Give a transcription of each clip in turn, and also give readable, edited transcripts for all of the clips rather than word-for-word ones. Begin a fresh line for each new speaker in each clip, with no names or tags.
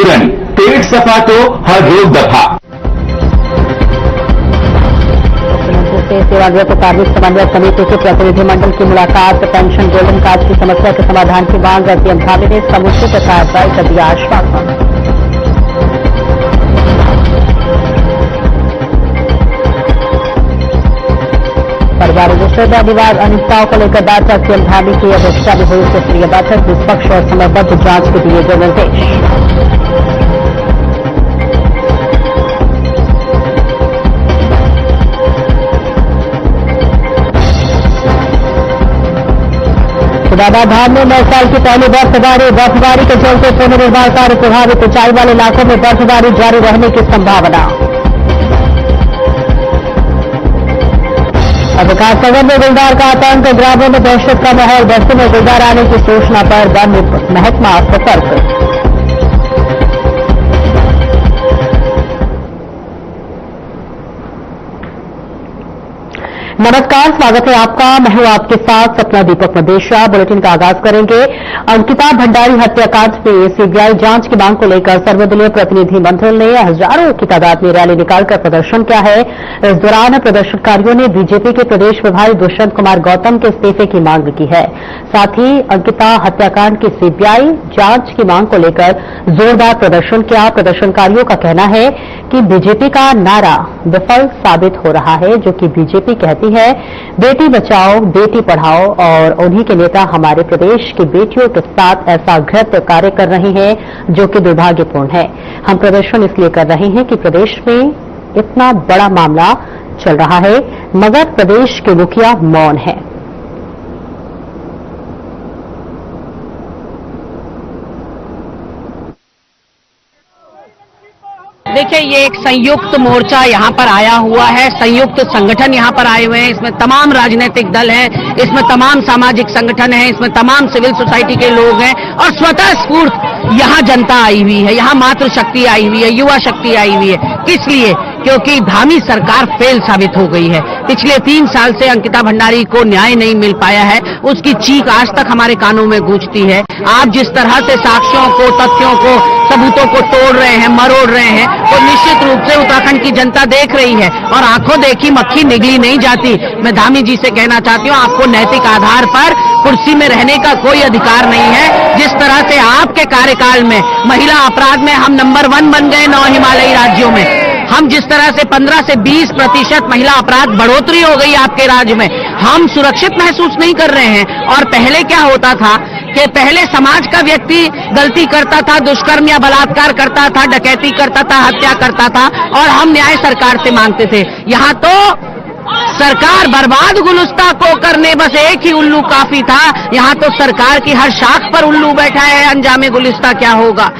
पूरन, पेट सफा तो हर रोग दफा।
सेवानिवृत्त कार्मिक समन्वय समिति के प्रतिनिधिमंडल की मुलाकात, पेंशन गोल्डन कार्ड की समस्या के समाधान की मांग। सीएम धामी ने समुचित कार्रवाई का दिया आश्वासन। परिवार रजिस्टर विवाद अनिश्चितताओं को लेकर बैठक, सीएम धामी की अध्यक्षता में हुई उच्चस्तरीय बैठक, निष्पक्ष और समयबद्ध जांच के दिए गए निर्देश। बाबाधाम में 9 साल की पहली बर्फबारी के चलते पुनर्निर्माण कार्य प्रभावित, ऊंचाई वाले इलाकों में बर्फबारी जारी रहने की संभावना। अब विकासनगर में गुलदार का आतंक, ग्रामीण में दहशत का माहौल, बस्ती में गुलदार आने की सूचना पर वन महकमा सतर्क। नमस्कार, स्वागत है आपका। मैं हूं आपके साथ सपना दीपक मदेशिया। बुलेटिन का आगाज करेंगे। अंकिता भंडारी हत्याकांड में सीबीआई जांच की मांग को लेकर सर्वदलीय प्रतिनिधिमंडल ने हजारों की तादाद में रैली निकालकर प्रदर्शन किया है। इस दौरान प्रदर्शनकारियों ने बीजेपी के प्रदेश प्रभारी दुष्यंत कुमार गौतम के इस्तीफे की मांग की है। साथ ही अंकिता हत्याकांड की सीबीआई जांच की मांग को लेकर जोरदार प्रदर्शन किया। प्रदर्शनकारियों का कहना है कि बीजेपी का नारा विफल साबित हो रहा है, जो कि बीजेपी कहती है बेटी बचाओ बेटी पढ़ाओ, और उन्हीं के नेता हमारे प्रदेश की बेटियों के साथ ऐसा घृत कार्य कर रहे हैं जो कि दुर्भाग्यपूर्ण है। हम प्रदर्शन इसलिए कर रहे हैं कि प्रदेश में इतना बड़ा मामला चल रहा है मगर प्रदेश के मुखिया मौन है।
देखिए, ये एक संयुक्त मोर्चा यहाँ पर आया हुआ है, संयुक्त संगठन यहाँ पर आए हुए हैं। इसमें तमाम राजनीतिक दल हैं, इसमें तमाम सामाजिक संगठन हैं, इसमें तमाम सिविल सोसाइटी के लोग हैं और स्वतः स्फूर्त यहाँ जनता आई हुई है, यहाँ मातृशक्ति आई हुई है, युवा शक्ति आई हुई है। किस लिए? क्योंकि धामी सरकार फेल साबित हो गई है। पिछले 3 साल से अंकिता भंडारी को न्याय नहीं मिल पाया है, उसकी चीख आज तक हमारे कानों में गूंजती है। आप जिस तरह से साक्ष्यों को, तथ्यों को, सबूतों को तोड़ रहे हैं, मरोड़ रहे हैं, तो निश्चित रूप से उत्तराखंड की जनता देख रही है और आंखों देखी मक्खी निगली नहीं जाती। मैं धामी जी से कहना चाहती हूँ, आपको नैतिक आधार पर कुर्सी में रहने का कोई अधिकार नहीं है। जिस तरह से आपके कार्यकाल में महिला अपराध में हम नंबर 1 बन गए 9 हिमालयी राज्यों में, हम जिस तरह से 15 से 20% महिला अपराध बढ़ोतरी हो गई आपके राज्य में, हम सुरक्षित महसूस नहीं कर रहे हैं। और पहले क्या होता था कि पहले समाज का व्यक्ति गलती करता था, दुष्कर्म या बलात्कार करता था, डकैती करता था, हत्या करता था और हम न्याय सरकार से मांगते थे। यहाँ तो सरकार बर्बाद गुलुस्ता को करने बस एक ही उल्लू काफी था। यहाँ तो सरकार की हर शाख पर उल्लू बैठा है, अंजामे गुलिस्ता क्या होगा।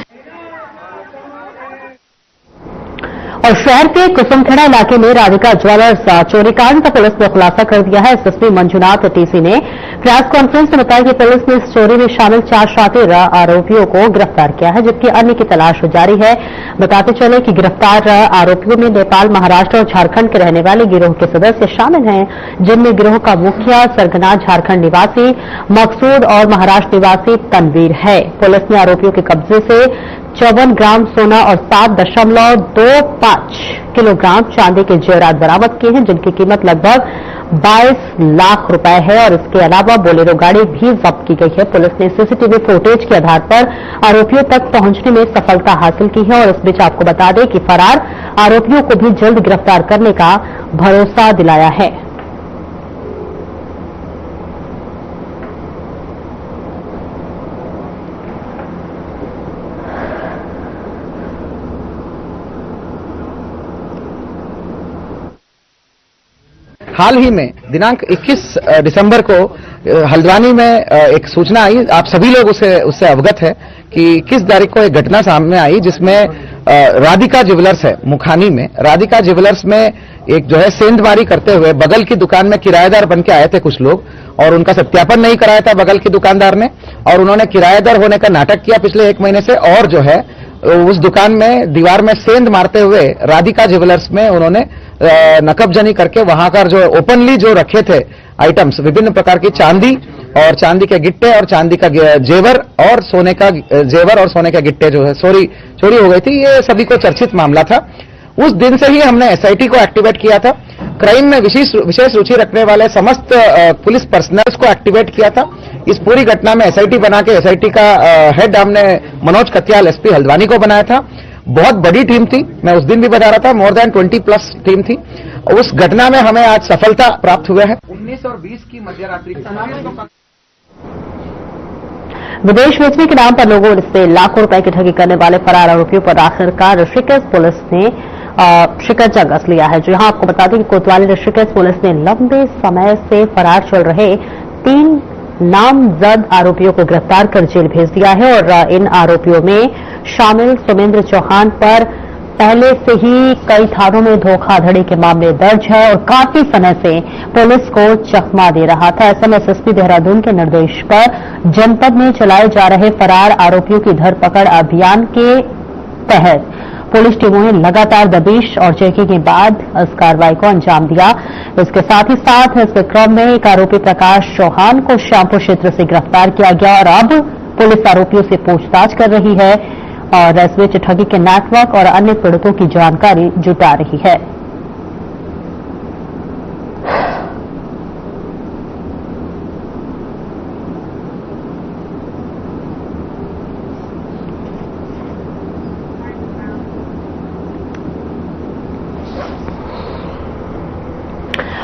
और शहर के कुसुमखेड़ा इलाके में राधिका ज्वेलर्स चोरीकांड का पुलिस ने खुलासा कर दिया है। एसएसपी मंजुनाथ टीसी ने प्रेस कॉन्फ्रेंस में बताया कि पुलिस ने इस चोरी में शामिल 4 शातिर आरोपियों को गिरफ्तार किया है, जबकि अन्य की तलाश जारी है। बताते चले कि गिरफ्तार आरोपियों में नेपाल, महाराष्ट्र और झारखंड के रहने वाले गिरोह के सदस्य शामिल हैं, जिनमें गिरोह का मुखिया सरगना झारखंड निवासी मकसूद और महाराष्ट्र निवासी तनवीर है। पुलिस ने आरोपियों के कब्जे से 54 ग्राम सोना और 7.25 किलोग्राम चांदी के जेवरात बरामद किए हैं, जिनकी कीमत लगभग 22 लाख रुपए है। और इसके अलावा बोलेरो गाड़ी भी जब्त की गई है। पुलिस ने सीसीटीवी फुटेज के आधार पर आरोपियों तक पहुंचने में सफलता हासिल की है। और इस बीच आपको बता दें कि फरार आरोपियों को भी जल्द गिरफ्तार करने का भरोसा दिलाया है।
हाल ही में दिनांक 21 दिसंबर को हल्द्वानी में एक सूचना आई, आप सभी लोग उससे अवगत है कि किस तारीख को एक घटना सामने आई जिसमें राधिका ज्वेलर्स है मुखानी में, राधिका ज्वेलर्स में एक जो है सेंधमारी करते हुए बगल की दुकान में किराएदार बन के आए थे कुछ लोग, और उनका सत्यापन नहीं कराया था बगल की दुकानदार ने, और उन्होंने किराएदार होने का नाटक किया पिछले 1 महीने से, और जो है उस दुकान में दीवार में सेंध मारते हुए राधिका ज्वेलर्स में उन्होंने नकबजनी करके वहां का जो ओपनली जो रखे थे आइटम्स, विभिन्न प्रकार की चांदी और चांदी के गिट्टे और चांदी का जेवर और सोने का गिट्टे जो है चोरी हो गई थी। ये सभी को चर्चित मामला था। उस दिन से ही हमने एसआईटी को एक्टिवेट किया था। क्राइम में विशेष रुचि रखने वाले समस्त पुलिस पर्सनल्स को एक्टिवेट किया था। इस पूरी घटना में एसआईटी बना के एसआईटी का हेड हमने मनोज कत्याल एसपी हल्द्वानी को बनाया था। बहुत बड़ी टीम थी, मैं उस दिन भी बता रहा था, मोर देन 20+ टीम थी। उस घटना में हमें आज सफलता प्राप्त हुआ है। 19 और 20 की मध्यरात्रि
विदेश भेजने के नाम पर लोगों से लाखों रुपए की ठगी करने वाले फरार आरोपियों पर आखिरकार ऋषिकेश पुलिस ने शिकंजा कस लिया है। जो यहां आपको बता दें कि कोतवाली ऋषिकेश पुलिस ने लंबे समय से फरार चल रहे 3 नामजद आरोपियों को गिरफ्तार कर जेल भेज दिया है और इन आरोपियों में शामिल सुमेंद्र चौहान पर पहले से ही कई थानों में धोखाधड़ी के मामले दर्ज है और काफी समय से पुलिस को चकमा दे रहा था। ऐसे में एसएसपी देहरादून के निर्देश पर जनपद में चलाए जा रहे फरार आरोपियों की धरपकड़ अभियान के तहत पुलिस टीमों ने लगातार दबिश और चेकिंग के बाद इस कार्रवाई को अंजाम दिया। इसके साथ ही साथ इस क्रम में एक आरोपी प्रकाश चौहान को श्यामपुर क्षेत्र से गिरफ्तार किया गया और अब पुलिस आरोपियों से पूछताछ कर रही है और इस बीच ठगी के नेटवर्क और अन्य पीड़ितों की जानकारी जुटा रही है।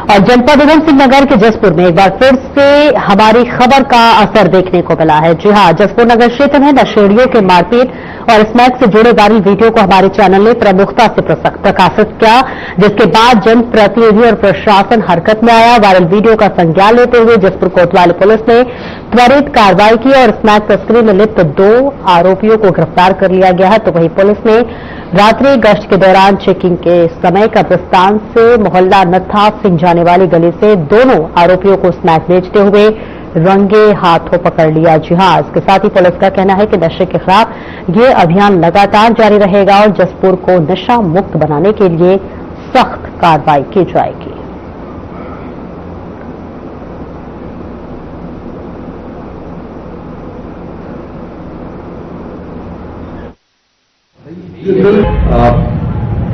और जनपद उधम सिंह नगर के जसपुर में एक बार फिर से हमारी खबर का असर देखने को मिला है। जी हां, जसपुर नगर क्षेत्र में नशेड़ियों के मारपीट और स्मैक से जुड़े वायरल वीडियो को हमारे चैनल ने प्रमुखता से प्रकाशित किया, जिसके बाद जनप्रतिनिधि और प्रशासन हरकत में आया। वायरल वीडियो का संज्ञान लेते हुए जसपुर कोतवाली पुलिस ने त्वरित कार्रवाई की और स्मैक तस्करी में लिप्त 2 आरोपियों को गिरफ्तार कर लिया गया है। तो वहीं पुलिस ने रात्रि गश्त के दौरान चेकिंग के समय कब्रिस्तान से मोहल्ला नत्था सिंह जाने वाली गली से दोनों आरोपियों को स्मैक बेचते हुए रंगे हाथों पकड़ लिया। जी हां, इसके साथ ही पुलिस का कहना है कि नशे के खिलाफ ये अभियान लगातार जारी रहेगा और जसपुर को नशा मुक्त बनाने के लिए सख्त कार्रवाई की जाएगी।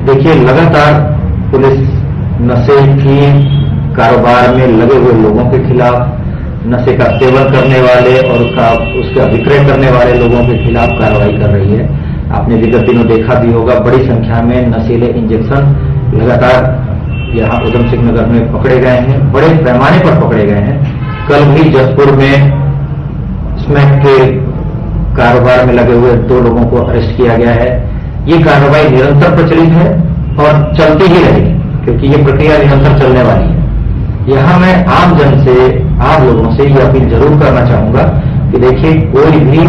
देखिए, लगातार पुलिस नशे की कारोबार में लगे हुए लोगों के खिलाफ, नशे का सेवन करने वाले और उसका विक्रय करने वाले लोगों के खिलाफ कार्रवाई कर रही है। आपने विगत दिनों देखा भी होगा, बड़ी संख्या में नशीले इंजेक्शन लगातार यहाँ उधम सिंह नगर में पकड़े गए हैं, बड़े पैमाने पर पकड़े गए हैं। कल भी जसपुर में स्मैक के कारोबार में लगे हुए 2 लोगों को अरेस्ट किया गया है। ये कार्रवाई निरंतर प्रचलित है और चलती ही रहेगी, क्योंकि ये प्रक्रिया निरंतर चलने वाली है। यहां मैं आम जन से, आम लोगों से ये अपील जरूर करना चाहूंगा कि देखिए, कोई भी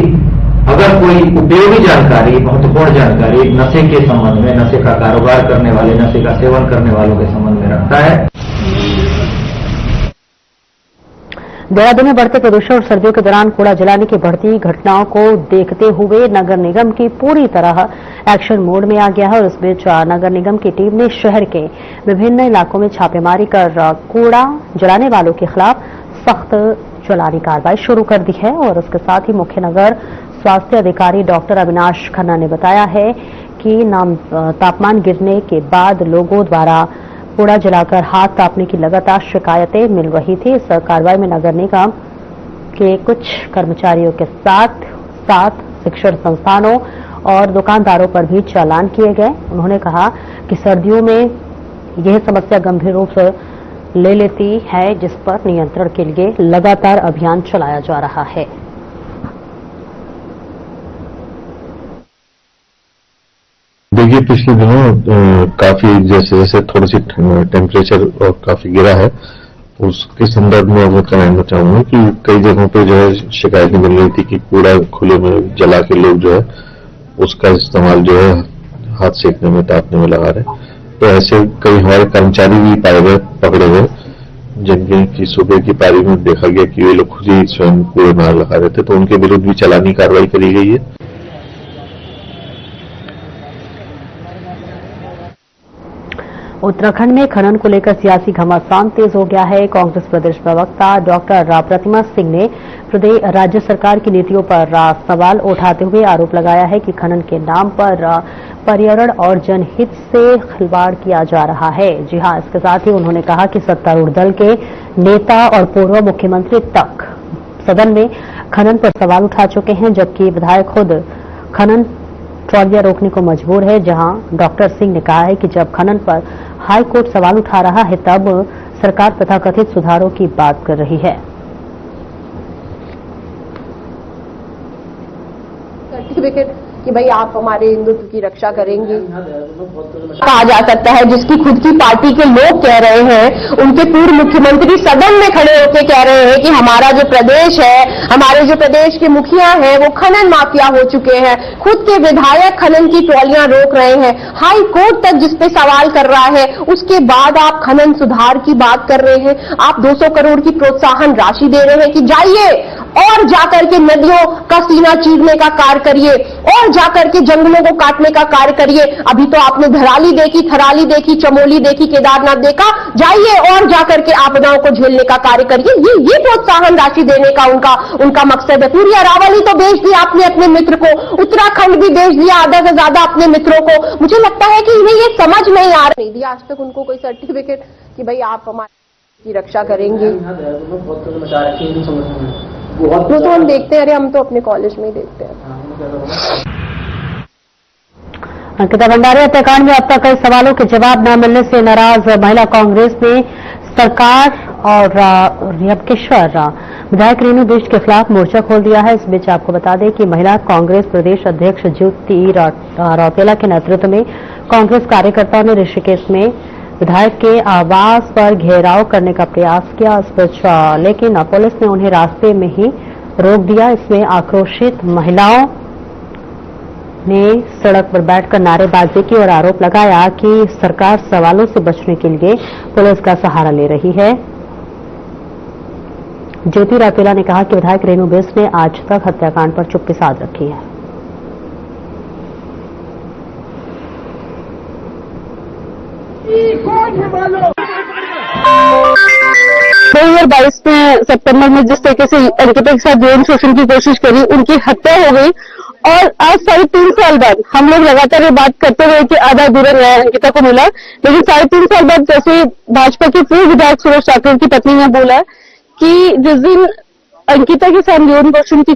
अगर कोई उपयोगी जानकारी, महत्वपूर्ण जानकारी नशे के संबंध में, नशे का कारोबार करने वाले, नशे का सेवन करने वालों के संबंध में रखता है।
देहरादून में बढ़ते प्रदूषण और सर्दियों के दौरान कूड़ा जलाने की बढ़ती घटनाओं को देखते हुए नगर निगम की पूरी तरह एक्शन मोड में आ गया है और इस बीच नगर निगम की टीम ने शहर के विभिन्न इलाकों में छापेमारी कर कूड़ा जलाने वालों के खिलाफ सख्त चलानी कार्रवाई शुरू कर दी है। और उसके साथ ही मुख्य नगर स्वास्थ्य अधिकारी डॉक्टर अविनाश खन्ना ने बताया है कि तापमान गिरने के बाद लोगों द्वारा कूड़ा जलाकर हाथ कांपने की लगातार शिकायतें मिल रही थी। इस कार्रवाई में नगर निगम के कुछ कर्मचारियों के साथ शिक्षण संस्थानों और दुकानदारों पर भी चालान किए गए। उन्होंने कहा कि सर्दियों में यह समस्या गंभीर रूप से ले लेती है, जिस पर नियंत्रण के लिए लगातार अभियान चलाया जा रहा है।
देखिए, पिछले दिनों काफी जैसे थोड़ी सी टेम्परेचर और काफी गिरा है, उसके संदर्भ में मैं कहना चाहूंगा कि कई जगहों पे जो है शिकायतें मिल रही थी कि कूड़ा खुले में जला के लोग जो है उसका इस्तेमाल जो है हाथ सेकने में, तापने में लगा रहे। तो ऐसे कई हमारे कर्मचारी भी पाए गए, पकड़े गए, जिनके की सुबह की पारी में देखा गया कि वे लोग खुद ही स्वयं कूड़े मार लगा रहे थे, तो उनके विरुद्ध भी चालानी कार्रवाई करी गई है।
उत्तराखंड में खनन को लेकर सियासी घमासान तेज हो गया है। कांग्रेस प्रदेश प्रवक्ता डॉक्टर प्रतिमा सिंह ने राज्य सरकार की नीतियों पर सवाल उठाते हुए आरोप लगाया है कि खनन के नाम पर पर्यावरण और जनहित से खिलवाड़ किया जा रहा है। जी हां, इसके साथ ही उन्होंने कहा कि सत्तारूढ़ दल के नेता और पूर्व मुख्यमंत्री तक सदन में खनन पर सवाल उठा चुके हैं, जबकि विधायक खुद खनन ट्रॉलियां रोकने को मजबूर है। जहां डॉक्टर सिंह ने कहा है कि जब खनन पर हाई कोर्ट सवाल उठा रहा है तब सरकार तथाकथित सुधारों की बात कर रही है।
सर्टिफिकेट कि भाई आप हमारे हिंदुत्व की रक्षा करेंगे कहा जा सकता है, जिसकी खुद की पार्टी के लोग कह रहे हैं, उनके पूर्व मुख्यमंत्री सदन में खड़े होकर कह रहे हैं कि हमारा जो प्रदेश है, हमारे जो प्रदेश के मुखिया हैं वो खनन माफिया हो चुके हैं। खुद के विधायक खनन की ट्रॉलियां रोक रहे हैं, हाई कोर्ट तक जिस पे सवाल कर रहा है, उसके बाद आप खनन सुधार की बात कर रहे हैं। आप 200 करोड़ की प्रोत्साहन राशि दे रहे हैं कि जाइए और जाकर के नदियों का सीना चीरने का कार्य करिए और जाकर के जंगलों को काटने का कार्य करिए। अभी तो आपने धराली देखी, थराली देखी, चमोली देखी, केदारनाथ देखा, जाइए और जाकर के आपदाओं को झेलने का कार्य करिए। ये प्रोत्साहन राशि देने का उनका मकसद है। पूरी अरावली तो बेच दिया आपने अपने मित्र को, उत्तराखंड भी बेच दिया आधा से ज्यादा अपने मित्रों को। मुझे लगता है कि इन्हें ये समझ नहीं आ रही दिया आज तक उनको कोई सर्टिफिकेट कि भाई आप हमारी की रक्षा करेंगे। वो तो हम देखते हैं, अरे हम तो अपने कॉलेज में ही देखते हैं।
अंकिता भंडारी हत्याकांड में अब तक कई सवालों के जवाब न मिलने से नाराज महिला कांग्रेस ने सरकार और रियबकेश्वर विधायक रेणु बिष्ट के खिलाफ मोर्चा खोल दिया है। इस बीच आपको बता दें कि महिला कांग्रेस प्रदेश अध्यक्ष ज्योति रौतेला के नेतृत्व में कांग्रेस कार्यकर्ताओं ने ऋषिकेश में विधायक के आवास पर घेराव करने का प्रयास किया, इस पर लेकिन पुलिस ने उन्हें रास्ते में ही रोक दिया। इसमें आक्रोशित महिलाओं ने सड़क पर बैठकर नारेबाजी की और आरोप लगाया कि सरकार सवालों से बचने के लिए पुलिस का सहारा ले रही है। ज्योति रौतेला ने कहा कि विधायक रेणु बिष्ट ने आज तक हत्याकांड पर चुप्पी साध रखी है।
2022 में सितंबर में जिस तरीके से अंकिता के साथ यौन शोषण की कोशिश करी, उनकी हत्या हो गई और आज 3.5 साल बाद हम लोग लगातार ये बात करते हुए कि आधा अधूरा न्याय अंकिता को मिला, लेकिन 3.5 साल बाद जैसे भाजपा के पूर्व विधायक सुरेश ठाकुर की पत्नी ने बोला कि जिस दिन अंकिता के साथ यौन शोषण की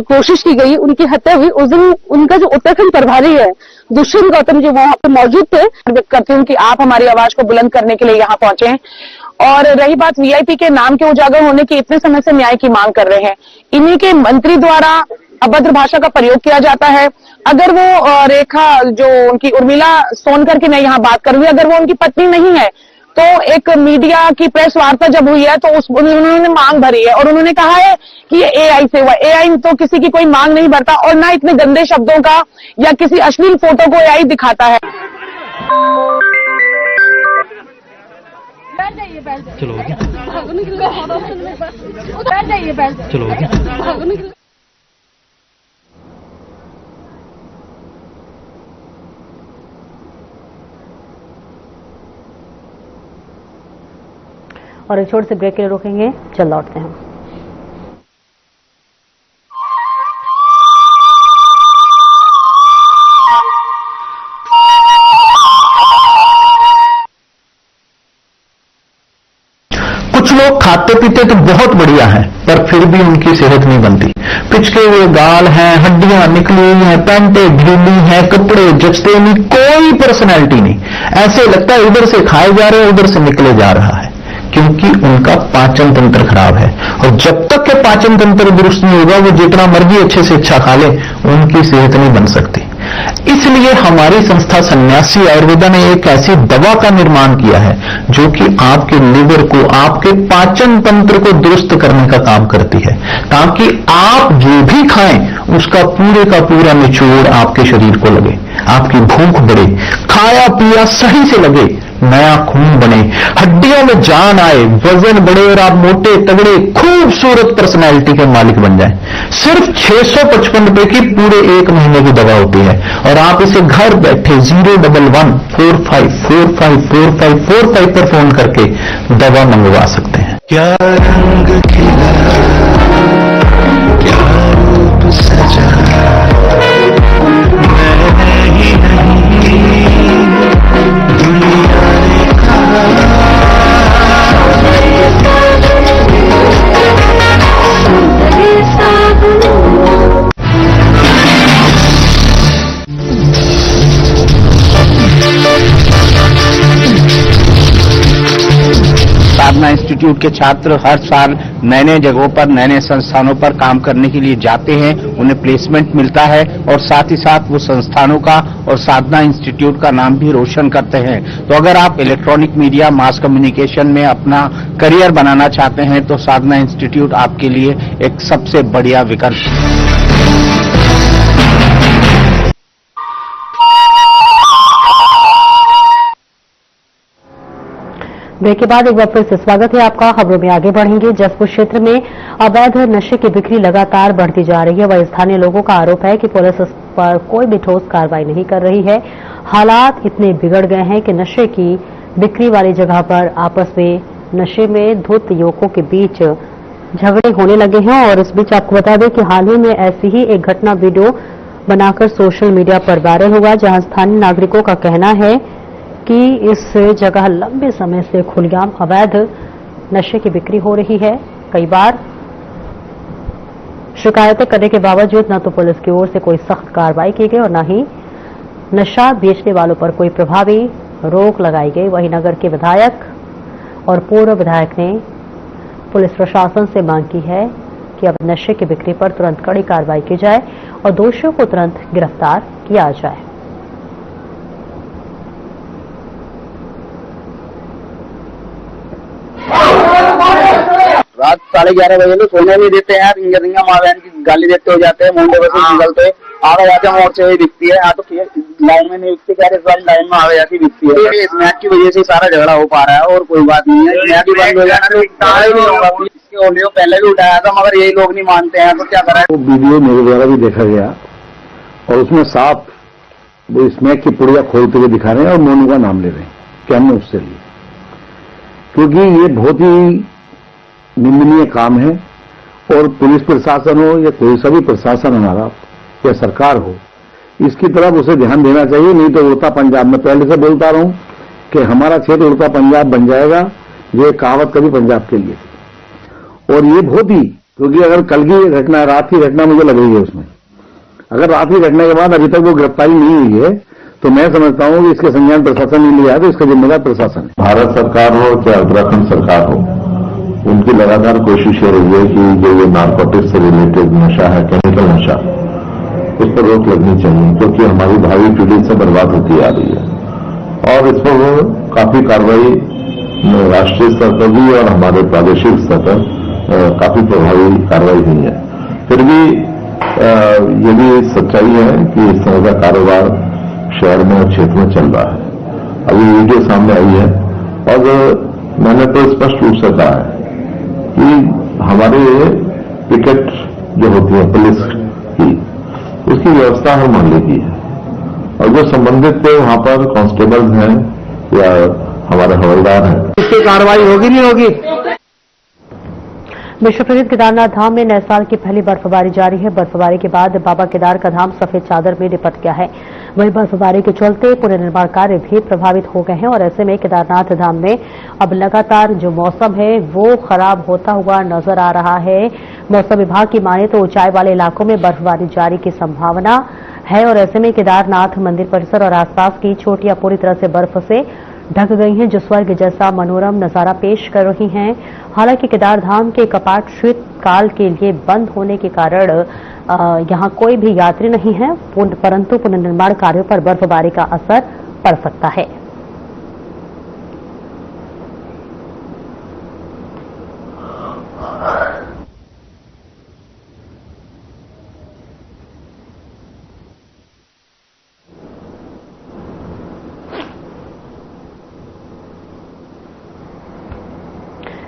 कोशिश की गई, उनकी हत्या हुई, उस दिन उनका जो उत्तराखंड प्रभारी है दुष्यंत गौतम जो वहां पर मौजूद थे। करती हूँ कि आप हमारी आवाज को बुलंद करने के लिए यहाँ पहुंचे हैं। और रही बात वीआईपी के नाम के उजागर होने की, इतने समय से न्याय की मांग कर रहे हैं, इन्हीं के मंत्री द्वारा अभद्र भाषा का प्रयोग किया जाता है। अगर वो रेखा जो उनकी उर्मिला सोनकर की मैं यहाँ बात कर रही हूँ, अगर वो उनकी पत्नी नहीं है तो एक मीडिया की प्रेस वार्ता जब हुई है तो उन्होंने मांग भरी है और उन्होंने कहा है कि ये एआई से हुआ। एआई तो किसी की कोई मांग नहीं भरता और ना इतने गंदे शब्दों का या किसी अश्लील फोटो को एआई दिखाता है।
और एक छोटे से ब्रेक के लिए रोकेंगे, चल लौटते हैं।
कुछ लोग खाते पीते तो बहुत बढ़िया हैं, पर फिर भी उनकी सेहत नहीं बनती। पिचके हुए गाल हैं, हड्डियां निकली हुई हैं, पैंटें ढीली हैं, कपड़े जचते नहीं, कोई पर्सनैलिटी नहीं। ऐसे लगता है इधर से खाए जा रहे हैं, उधर से निकले जा रहा है, क्योंकि उनका पाचन तंत्र खराब है। और जब तक के पाचन तंत्र दुरुस्त नहीं होगा, वो जितना मर्जी अच्छे से अच्छा खा ले, उनकी सेहत नहीं बन सकती। इसलिए हमारी संस्था सन्यासी आयुर्वेदा ने एक ऐसी दवा का निर्माण किया है जो कि आपके लिवर को, आपके पाचन तंत्र को दुरुस्त करने का काम करती है, ताकि आप जो भी खाएं उसका पूरे का पूरा निचोड़ आपके शरीर को लगे, आपकी भूख बढ़े, खाया पिया सही से लगे, नया खून बने, हड्डियों हड्डियों में जान आए, वजन बढ़े और आप मोटे तगड़े खूबसूरत पर्सनैलिटी के मालिक बन जाएं। सिर्फ 655 रुपए की पूरे 1 महीने की दवा होती है और आप इसे घर बैठे 01145454545 पर फोन करके दवा मंगवा सकते हैं।
क्या रंग खिला, क्या रूप सजा, मैंने ही नहीं दुनिया ने कहा।
साधना इंस्टीट्यूट के छात्र हर साल नए नए जगहों पर नए नए संस्थानों पर काम करने के लिए जाते हैं, उन्हें प्लेसमेंट मिलता है और साथ ही साथ वो संस्थानों का और साधना इंस्टीट्यूट का नाम भी रोशन करते हैं। तो अगर आप इलेक्ट्रॉनिक मीडिया मास कम्युनिकेशन में अपना करियर बनाना चाहते हैं तो साधना इंस्टीट्यूट आपके लिए एक सबसे बढ़िया विकल्प है।
ब्रेक के बाद एक बार फिर से स्वागत है आपका। खबरों में आगे बढ़ेंगे। जसपुर क्षेत्र में अवैध नशे की बिक्री लगातार बढ़ती जा रही है। वहीं स्थानीय लोगों का आरोप है कि पुलिस इस पर कोई भी ठोस कार्रवाई नहीं कर रही है। हालात इतने बिगड़ गए हैं कि नशे की बिक्री वाली जगह पर आपस में नशे में धुत युवकों के बीच झगड़े होने लगे हैं। और इस बीच आपको बता दें कि हाल ही में ऐसी ही एक घटना वीडियो बनाकर सोशल मीडिया पर वायरल हुआ, जहां स्थानीय नागरिकों का कहना है कि इस जगह लंबे समय से खुलेआम अवैध नशे की बिक्री हो रही है। कई बार शिकायतें करने के बावजूद न तो पुलिस की ओर से कोई सख्त कार्रवाई की गई और न ही नशा बेचने वालों पर कोई प्रभावी रोक लगाई गई। वहीं नगर के विधायक और पूर्व विधायक ने पुलिस प्रशासन से मांग की है कि अब नशे की बिक्री पर तुरंत कड़ी कार्रवाई की जाए और दोषियों को तुरंत गिरफ्तार किया जाए।
रात 11:30 बजे तो सोने नहीं देते हैं, रिंगा माँ बहन की गाली देते हो जाते हैं, मुंडे बसे निकलते आगे जाते हैं, मोर्चे ही दिखती है। हाँ तो लाइन में नहीं दिखती, इस बार लाइन में आगे जाती दिखती है। इस मैच की वजह से सारा झगड़ा हो पा रहा है और कोई बात नहीं है। मैच भी बंद हो जाना तो नहीं होगा। इसके ऑडियो पहले भी उठाया था मगर यही लोग नहीं मानते हैं, तो क्या करें।
वो वीडियो मेरे द्वारा भी देखा गया और उसमें साफ वो स्मैक की पुड़िया खोलते हुए दिखा रहे हैं और मोनू का नाम ले रहे हैं कि हमने उससे लिया, क्योंकि ये बहुत ही निंदनीय काम है। और पुलिस प्रशासन हो या कोई सा भी प्रशासन हमारा या सरकार हो, इसकी तरफ उसे ध्यान देना चाहिए। नहीं तो उड़ता पंजाब, मैं पहले से बोलता रहा हूं कि हमारा क्षेत्र उड़ता पंजाब बन जाएगा। ये कहावत कभी पंजाब के लिए थी और ये बहुत ही, क्योंकि अगर कल की घटना, रात की घटना मुझे लग रही है, उसमें अगर रात की घटना के बाद अभी तक वो गिरफ्तारी नहीं हुई है तो मैं समझता हूं कि इसके संज्ञान प्रशासन नहीं लिया है, तो इसका जिम्मेदार प्रशासन है।
भारत सरकार हो चाहे उत्तराखंड सरकार हो, उनकी लगातार कोशिश हो रही है कि जो ये नारकोटिक्स से रिलेटेड नशा है, केमिकल नशा, उस पर रोक लगनी चाहिए, क्योंकि हमारी भावी पीढ़ी से बर्बाद होती आ रही है। और इस पर वो काफी कार्रवाई राष्ट्रीय स्तर पर भी और हमारे प्रादेशिक स्तर पर काफी प्रभावी कार्रवाई हुई है। फिर भी ये भी सच्चाई है कि इस तरह का कारोबार शहर में और क्षेत्र में चल रहा है। अभी वीडियो सामने आई है और मैंने तो स्पष्ट रूप से कहा है कि हमारे पिकेट जो होती है पुलिस की, उसकी व्यवस्था हर मोहल्ले की है और जो संबंधित वहां पर कांस्टेबल्स हैं या हमारे हवलदार हैं,
इसकी कार्रवाई होगी नहीं होगी।
विश्व प्रसिद्ध केदारनाथ धाम में नए साल की पहली बर्फबारी जारी है। बर्फबारी के बाद बाबा केदार का धाम सफेद चादर में लिपट गया है। वहीं बर्फबारी के चलते पुनर्निर्माण कार्य भी प्रभावित हो गए हैं और ऐसे में केदारनाथ धाम में अब लगातार जो मौसम है वो खराब होता हुआ नजर आ रहा है। मौसम विभाग की माने तो ऊंचाई वाले इलाकों में बर्फबारी जारी की संभावना है और ऐसे में केदारनाथ मंदिर परिसर और आसपास की चोटियां पूरी तरह से बर्फ से ढक गई हैं, जो स्वर्ग जैसा मनोरम नजारा पेश कर रही हैं। हालांकि केदारधाम के कपाट शीतकाल के लिए बंद होने के कारण यहां कोई भी यात्री नहीं है, परंतु पुनर्निर्माण कार्यों पर बर्फबारी का असर पड़ सकता है।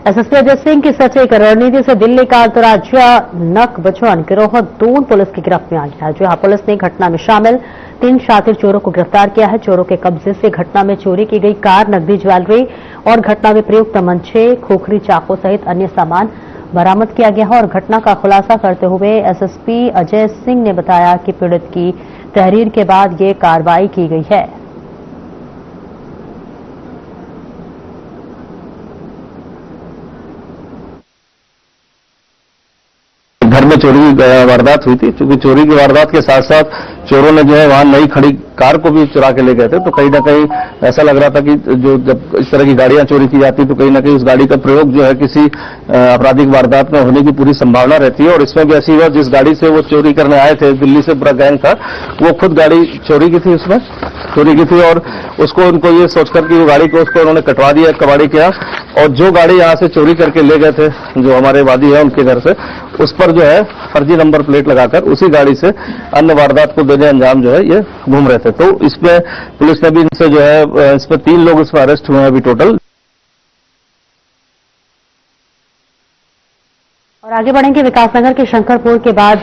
एसएसपी अजय सिंह की सटीक रणनीति से दिल्ली का अंतर्राज्यीय नक बचवन गिरोह दून पुलिस की गिरफ्त में आ गया है। जहां पुलिस ने घटना में शामिल 3 शातिर चोरों को गिरफ्तार किया है। चोरों के कब्जे से घटना में चोरी की गई कार, नकदी, ज्वेलरी और घटना में प्रयुक्त तमंचे, खोखरी, चाकू सहित अन्य सामान बरामद किया गया है। और घटना का खुलासा करते हुए एसएसपी अजय सिंह ने बताया कि पीड़ित की तहरीर के बाद ये कार्रवाई की गई है।
घर में चोरी की वारदात हुई थी, क्योंकि चोरी की वारदात के साथ साथ चोरों ने जो है वहां नई खड़ी कार को भी चुरा के ले गए थे। तो कहीं ना कहीं ऐसा लग रहा था कि जो जब इस तरह की गाड़ियां चोरी की जाती तो कहीं ना कहीं उस गाड़ी का प्रयोग जो है किसी आपराधिक वारदात में होने की पूरी संभावना रहती है। और इसमें भी ऐसी हुआ, जिस गाड़ी से वो चोरी करने आए थे, दिल्ली से पूरा गैंग था, वो खुद गाड़ी चोरी की थी, उसमें चोरी की थी। और उसको उनको ये सोचकर कि वो गाड़ी को उसको उन्होंने कटवा दिया कबाड़ी के यहाँ, और जो गाड़ी यहाँ से चोरी करके ले गए थे जो हमारे वादी है उनके घर से, उस पर जो है फर्जी नंबर प्लेट लगाकर उसी गाड़ी से अन्य वारदात को देने अंजाम जो है ये घूम रहे थे। तो इसमें पुलिस ने भी इनसे जो है इसमें 3 लोग इसमें अरेस्ट हुए हैं अभी टोटल।
और आगे बढ़ेंगे। विकासनगर के शंकरपुर के बाद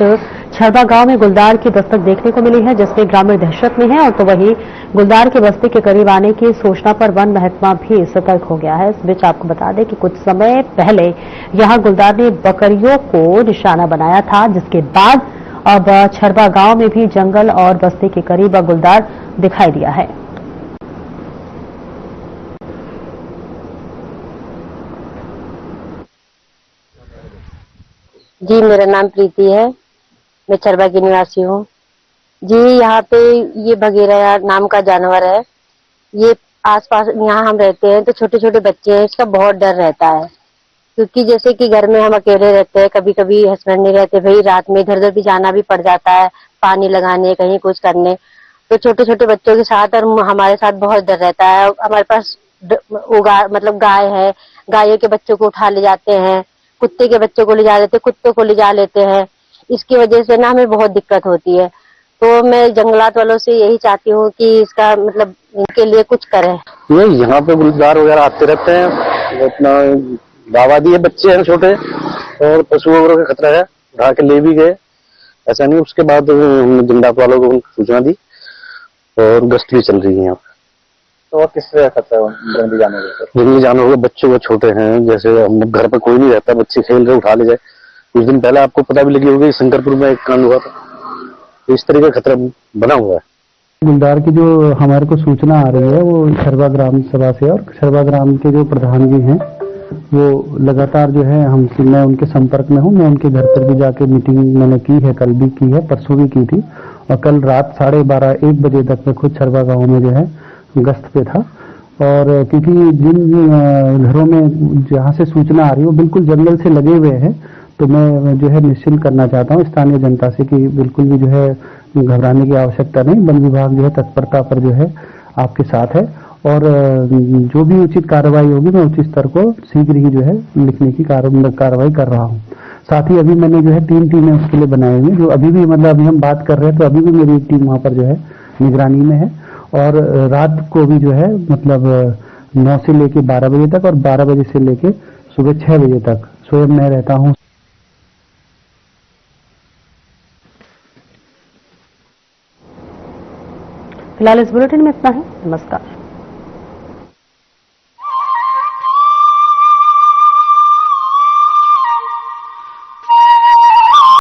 छरबा गांव में गुलदार की दस्तक देखने को मिली है, जिसमें ग्रामीण दहशत में है। और तो वहीं गुलदार की बस्ती के करीब आने की सूचना पर वन महकमा भी सतर्क हो गया है। इस बीच आपको बता दें कि कुछ समय पहले यहां गुलदार ने बकरियों को निशाना बनाया था, जिसके बाद अब छरबा गांव में भी जंगल और बस्ती के करीब गुलदार दिखाई दिया है।
जी, मेरा नाम प्रीति है, मैं छरबा की निवासी हूँ। जी, यहाँ पे ये बगेरा नाम का जानवर है। ये आसपास यहाँ हम रहते हैं तो छोटे छोटे बच्चे हैं, इसका बहुत डर रहता है। क्योंकि जैसे कि घर में हम अकेले रहते हैं, कभी कभी हस्बैंड नहीं रहते, भाई रात में इधर उधर भी जाना भी पड़ जाता है, पानी लगाने, कहीं कुछ करने, तो छोटे छोटे बच्चों के साथ और हमारे साथ बहुत डर रहता है। हमारे पास मतलब गाय है, गायों के बच्चों को उठा ले जाते हैं, कुत्ते के बच्चों को ले जा लेते, कुत्तों को ले जा लेते हैं। इसकी वजह से ना हमें बहुत दिक्कत होती है। तो मैं जंगलात वालों से यही चाहती हूँ कि इसका मतलब इनके लिए कुछ करें।
ये यहाँ पे गुलदार वगैरह आते रहते हैं, अपना दावादी है, बच्चे हैं छोटे, और पशु वगैरह का खतरा है, उठा के ले भी गए, ऐसा नहीं। उसके बाद हमने जंगलात वालों को सूचना दी और गश्त भी चल रही है यहाँ पे।
तो और किस तरह खतरा है
जंगली जानवरों के? बच्चे वो छोटे हैं, जैसे हम घर पर कोई नहीं रहता, बच्चे खेल रहे उठा ले जाए। कुछ दिन पहले आपको पता भी लगी होगी, शंकरपुर में एक कांड हुआ था, तो इस तरह का खतरा बना हुआ है।
गुलदार की जो हमारे को सूचना आ रही है वो छरबा ग्राम सभा से, और छरबा ग्राम के जो प्रधान जी हैं वो लगातार जो है मैं उनके संपर्क में हूँ। मैं उनके घर पर भी जाके मीटिंग मैंने की है, कल भी की है, परसों भी की थी, और कल रात 12:30-1 बजे तक मैं खुद छरबा गाँव में जो है गश्त पे था। और क्योंकि जिन घरों में जहाँ से सूचना आ रही है वो बिल्कुल जंगल से लगे हुए हैं, तो मैं जो है निश्चिंत करना चाहता हूँ स्थानीय जनता से कि बिल्कुल भी जो है घबराने की आवश्यकता नहीं। वन विभाग जो है तत्परता पर जो है आपके साथ है, और जो भी उचित कार्रवाई होगी मैं उचित स्तर को शीघ्र ही जो है लिखने की कार्रवाई कर रहा हूँ। साथ ही अभी मैंने जो है 3 टीमें उसके लिए बनाई हुई, जो अभी भी मतलब अभी हम बात कर रहे हैं तो अभी भी मेरी एक टीम वहाँ पर जो है निगरानी में है। और रात को भी जो है मतलब 9 से लेके 12 बजे तक और 12 बजे से लेके सुबह 6 बजे तक स्वयं मैं रहता हूँ।
फिलहाल इस बुलेटिन में इतना ही। नमस्कार।